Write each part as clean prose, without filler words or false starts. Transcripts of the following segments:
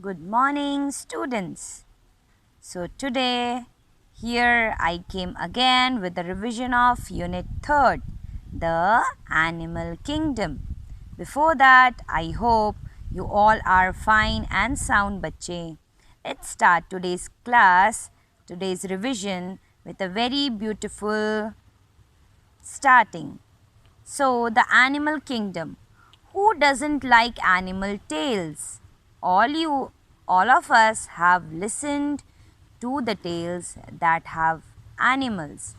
Good morning, students. So today here I came again with the revision of Unit 3rd, the Animal Kingdom. Before that, I hope you all are fine and sound bachche. Let's start today's class, today's revision with a very beautiful starting. So, the Animal Kingdom. Who doesn't like animal tales? All of us have listened to the tales that have animals.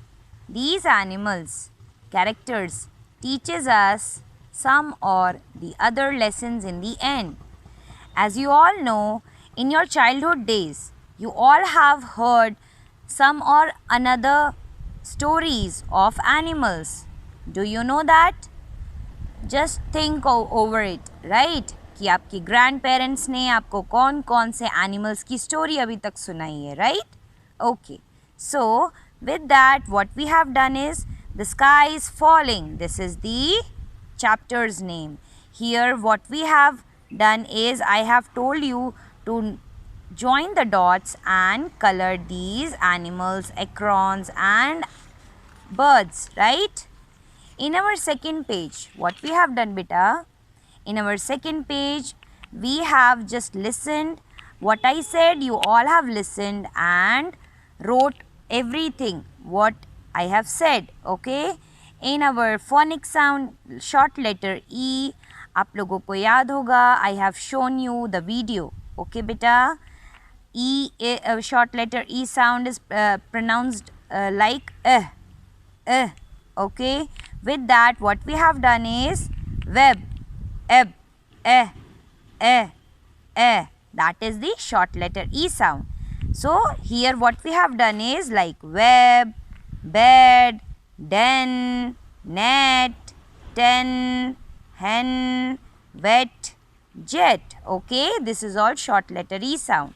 These animals, characters, teaches us some or the other lessons in the end. As you all know, in your childhood days, you all have heard some or another stories of animals. Do you know that? Just think over it, right? कि आपके grand parents ने आपको कौन कौन से animals की story अभी तक सुनाई है, right? Okay, so with that what we have done is the sky is falling. This is the chapter's name. Here what we have done is I have told you to join the dots and color these animals, acorns and birds, right? In our second page, what we have done, beta? In our second page, we have just listened. What I said, you all have listened and wrote everything what I have said, okay? In our phonic sound, short letter E, आप लोगों को याद होगा, I have shown you the video, okay, beta? Short letter E sound is pronounced like okay? With that, what we have done is web, eb, that is the short letter E sound. So, here what we have done is like web, bed, den, net, ten, hen, wet, jet. Okay, this is all short letter E sound.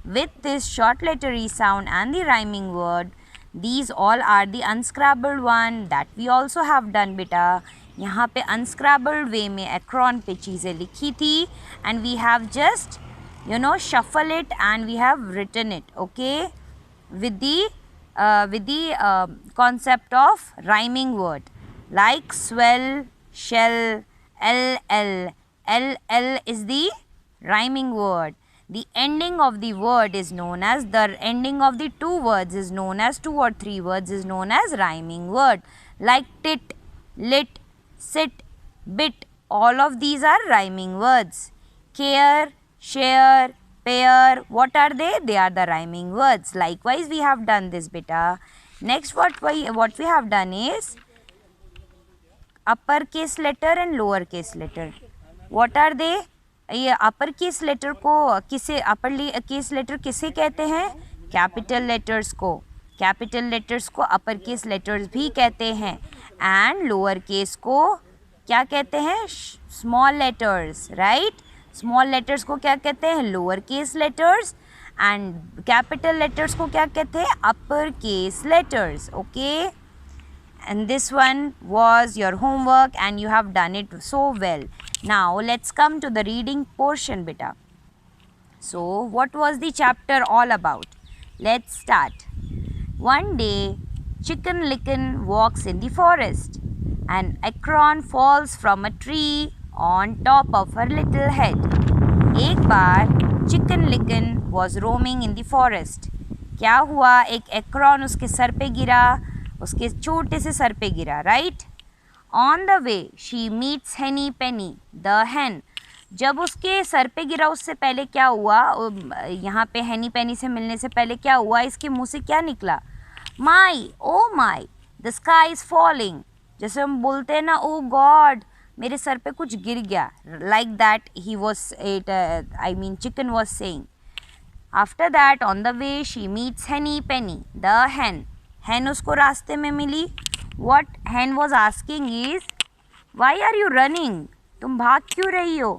With this short letter E sound and the rhyming word, these all are the unscrabbled one that we also have done, beta. यहाँ पे unscrabbled way में acron पे चीज़ें लिखी थी and we have just shuffle it and we have written it, okay, with the concept of rhyming word like swell, shell, ll is the rhyming word. The ending of the word is known as, the ending of the two words is known as, two or three words is known as rhyming word. Like tit, lit, sit, bit, all of these are rhyming words. Care, share, pair, what are they? They are the rhyming words. Likewise, we have done this, beta. Next, what we have done is uppercase letter and lowercase letter. What are they? ये upper case letter को किसे, upper case letter किसे कहते हैं? Capital letters को. Capital letters को upper case letters भी कहते हैं एंड लोअर केस को क्या कहते हैं? Small letters, right? Small letters को क्या कहते हैं? Lower case letters and capital letters को क्या कहते हैं? Upper case letters, okay? And this one was your homework and you have done it so well. Now let's come to the reading portion, beta. So what was the chapter all about? Let's start. One day, Chicken Licken walks in the forest. An acorn falls from a tree on top of her little head. एक बार Chicken Licken was roaming in the forest. क्या हुआ? एक acorn उसके sir पे गिरा, उसके छोटे से सर पे गिरा, right? On the way she meets हेनी पेनी द hen. जब उसके सर पे गिरा उससे पहले क्या हुआ? यहाँ पे हेनी पेनी से मिलने से पहले क्या हुआ? इसके मुंह से क्या निकला? माई, ओ माई, द स्काई इज फॉलिंग. जैसे हम बोलते हैं ना, ओ गॉड, मेरे सर पे कुछ गिर गया. Like that he was chicken was saying. After that on the way she meets हेनी पेनी द hen. hen उसको रास्ते में मिली. what hen was asking is, why are you running? तुम भाग क्यों रही हो?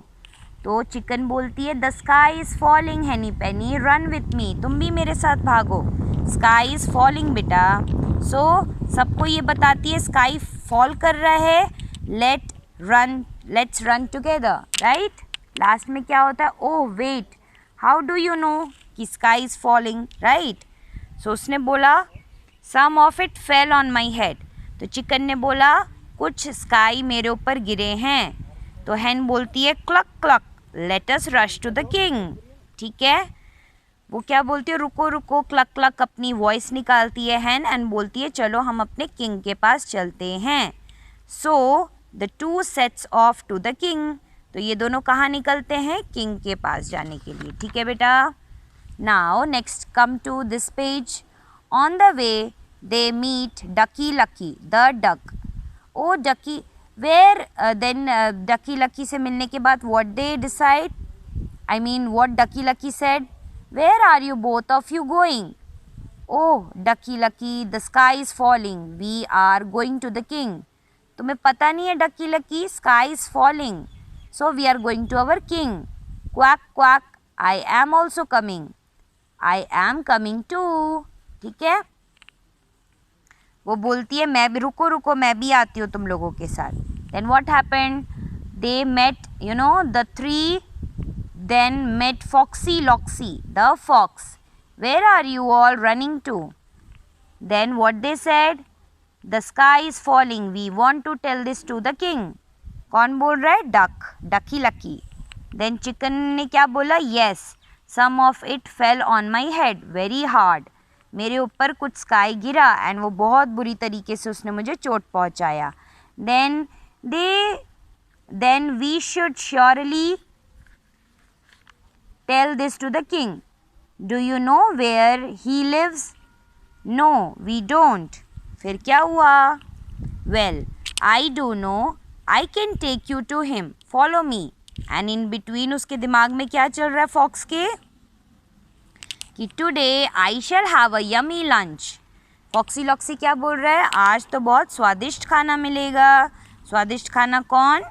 तो चिकन बोलती है, the sky is falling henny penny, run with me. तुम भी मेरे साथ भागो. sky is falling बेटा. so सबको ये बताती है sky fall कर रहा है, let's run together, right? Last में क्या होता है? oh wait, how do you know कि sky is falling, right? So उसने बोला some of it fell on my head. तो चिकन ने बोला कुछ स्काई मेरे ऊपर गिरे हैं. तो हैन बोलती है cluck cluck, let us rush to the king. ठीक है, वो क्या बोलती है, रुको रुको, क्लक क्लक अपनी वॉइस निकालती है हैन एंड बोलती है चलो हम अपने किंग के पास चलते हैं. So the two sets off to the king. तो ये दोनों कहाँ निकलते हैं, किंग के पास जाने के लिए. ठीक है बेटा. Now next come to this page. On the way they meet Ducky Lucky the duck. Oh Ducky, where then Ducky Lucky से मिलने के बाद what they decide, I mean what Ducky Lucky said, where are you both of you going. Oh Ducky Lucky, the sky is falling, we are going to the king. तुम्हें पता नहीं है Ducky Lucky, sky is falling, so we are going to our king. Quack quack, I am also coming, I am coming too. ठीक है, वो बोलती है मैं भी, रुको रुको मैं भी आती हूँ तुम लोगों के साथ. Then what happened, they met you know the three then met Foxy Loxy the fox. Where are you all running to? Then what they said, the sky is falling, we want to tell this to the king. कौन बोल रहा है, duck, डकी lucky. Then chicken ने क्या बोला, yes some of it fell on my head very hard. मेरे ऊपर कुछ स्काई गिरा एंड वो बहुत बुरी तरीके से उसने मुझे चोट पहुंचाया. then we should surely tell this to the king. Do you know where he lives? No, we don't. फिर क्या हुआ? Well, I do know. I can take you to him. Follow me. And in between उसके दिमाग में क्या चल रहा है फॉक्स के, कि today I shall have a yummy lunch. Foxy Loxy क्या बोल रहा है, आज तो बहुत स्वादिष्ट खाना मिलेगा. स्वादिष्ट खाना कौन,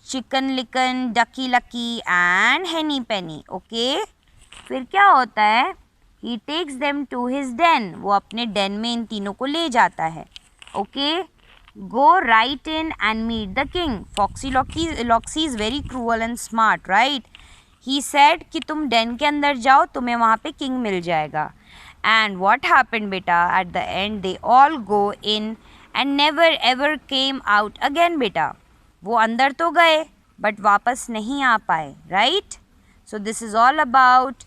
Chicken Licken, Ducky Lucky and Henny Penny. Okay, फिर क्या होता है, he takes them to his den. वो अपने डेन में इन तीनों को ले जाता है. Okay, go right in and meet the king. Foxy Loxy is very cruel and smart, right? He said कि तुम डेन के अंदर जाओ, तुम्हें वहाँ पे किंग मिल जाएगा. एंड व्हाट हैपेंड बेटा, at the and they all go in and never ever came out again. बेटा वो अंदर तो गए बट वापस नहीं आ पाए, right? So this is all about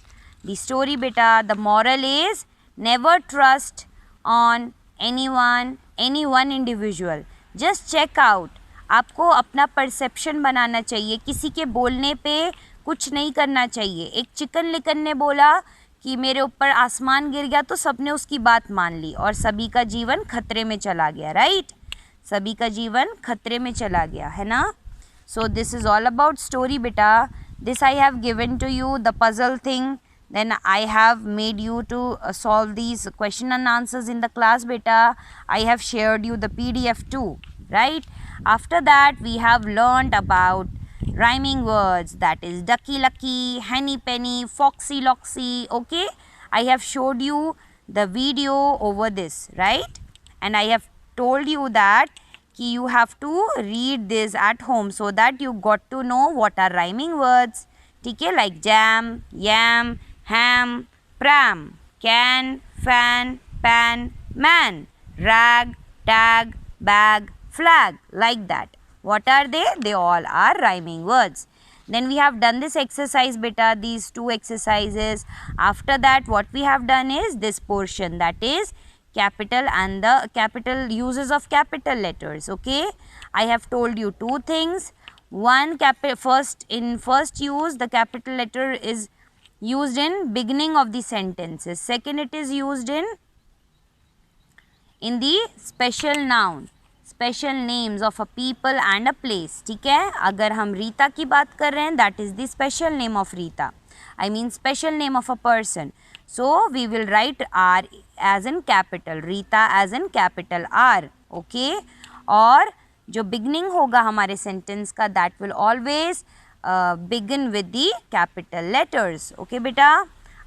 the story बेटा. The moral is never trust on any one individual. Just check out. आपको अपना परसेप्शन बनाना चाहिए, किसी के बोलने पे कुछ नहीं करना चाहिए. एक चिकन लिकन ने बोला कि मेरे ऊपर आसमान गिर गया तो सबने उसकी बात मान ली और सभी का जीवन खतरे में चला गया, राइट? सभी का जीवन खतरे में चला गया, है ना? So this is all about story बेटा. This I have given to you the puzzle thing. Then I have made you to solve these question and answers in the class beta. I have shared you the PDF too, right? After that we have learned about rhyming words, that is ducky lucky, henny penny, foxy loxy. Okay, I have showed you the video over this, right? And I have told you that you have to read this at home so that you got to know what are rhyming words. ठीक है, like jam, yam, ham, pram, can, fan, pan, man, rag, tag, bag, flag, like that. What are they? They all are rhyming words. Then we have done this exercise beta, these two exercises. After that what we have done is this portion, that is capital and the capital uses of capital letters. Okay, I have told you two things. One, first use, the capital letter is used in beginning of the sentences. Second, it is used in the special noun, special names of a people and a place. ठीक है, अगर हम रीता की बात कर रहे हैं, that is the special name of Rita, I mean special name of a person. So we will write R as in capital, Rita as in capital R. Okay, और जो beginning होगा हमारे sentence का, that will always begin with the capital letters. Okay beta.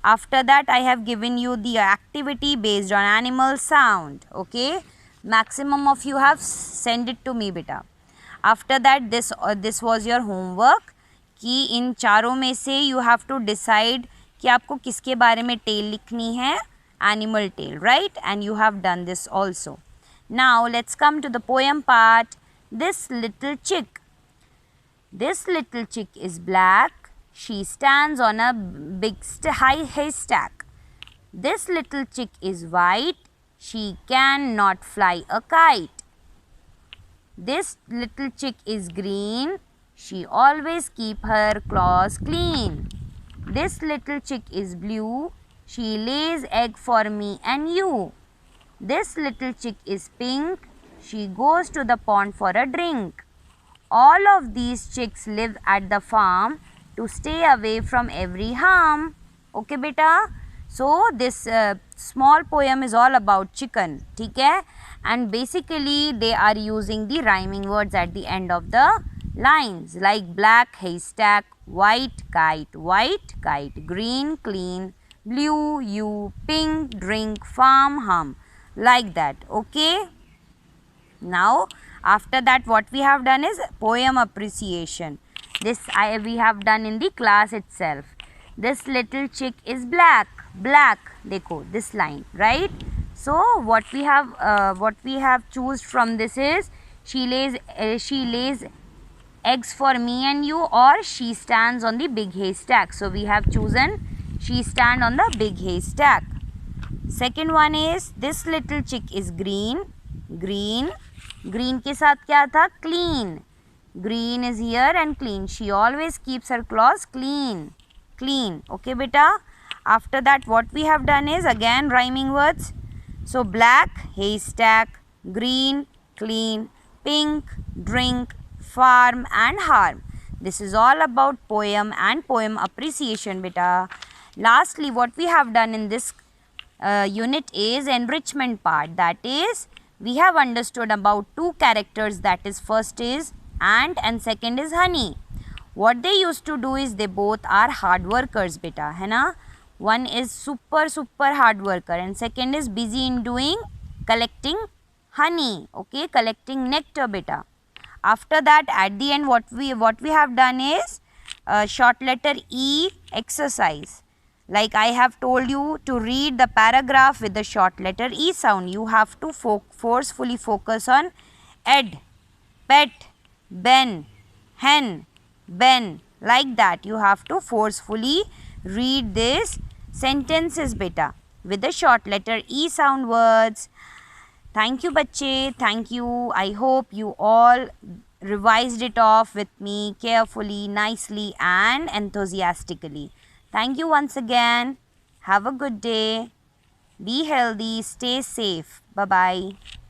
After that I have given you the activity based on animal sound. Okay, maximum of you have sent it to me beta. After that this was your homework कि इन चारों में से you have to decide कि आपको किसके बारे में tale लिखनी है, animal tale, right? And you have done this also. Now let's come to the poem part. This little chick. This little chick is black. She stands on a big high haystack. This little chick is white. She cannot fly a kite. This little chick is green. She always keep her claws clean. This little chick is blue. She lays egg for me and you. This little chick is pink. She goes to the pond for a drink. All of these chicks live at the farm to stay away from every harm. Okay beta? So this small poem is all about chicken. ठीक है? And basically they are using the rhyming words at the end of the lines like black haystack, white kite, green clean, blue you, pink drink, farm hum, like that. Okay? Now after that what we have done is poem appreciation. This we have done in the class itself. This little chick is black. Dekho this line, right? So what we have choose from this is she lays eggs for me and you, or she stands on the big haystack. So we have chosen she stand on the big haystack. Second one is this little chick is green. Green के साथ क्या था? Clean. Green is here and clean. She always keeps her claws clean. Okay beta? After that what we have done is again rhyming words. So black, haystack, green, clean, pink, drink, farm and harm. This is all about poem and poem appreciation beta. Lastly what we have done in this unit is enrichment part. That is, we have understood about two characters, that is first is ant and second is honey. What they used to do is they both are hard workers beta, है ना? One is super hard worker and second is busy in doing collecting honey, okay, collecting nectar beta. After that at the end what we have done is short letter E exercise. Like I have told you to read the paragraph with the short letter E sound. You have to forcefully focus on ed, pet, ben, hen, ben. Like that you have to forcefully read this sentences beta with the short letter E sound words. Thank you bachche. Thank you. I hope you all revised it off with me carefully, nicely and enthusiastically. Thank you once again. Have a good day. Be healthy. Stay safe. Bye-bye.